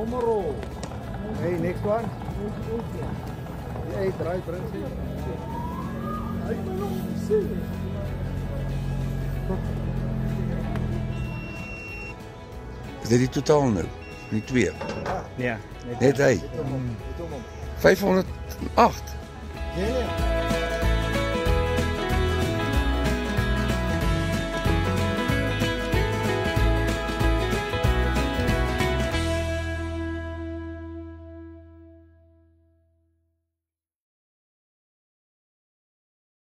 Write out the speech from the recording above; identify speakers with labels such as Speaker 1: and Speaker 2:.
Speaker 1: Tomorrow.
Speaker 2: Hey, next one. Hey, try, Prince.
Speaker 1: I don't know. See.
Speaker 3: Is dit die totaal nou? Die 2.
Speaker 4: Ja,
Speaker 3: Net hy.
Speaker 2: Dit om hom.
Speaker 3: 508.
Speaker 2: Nee, nee.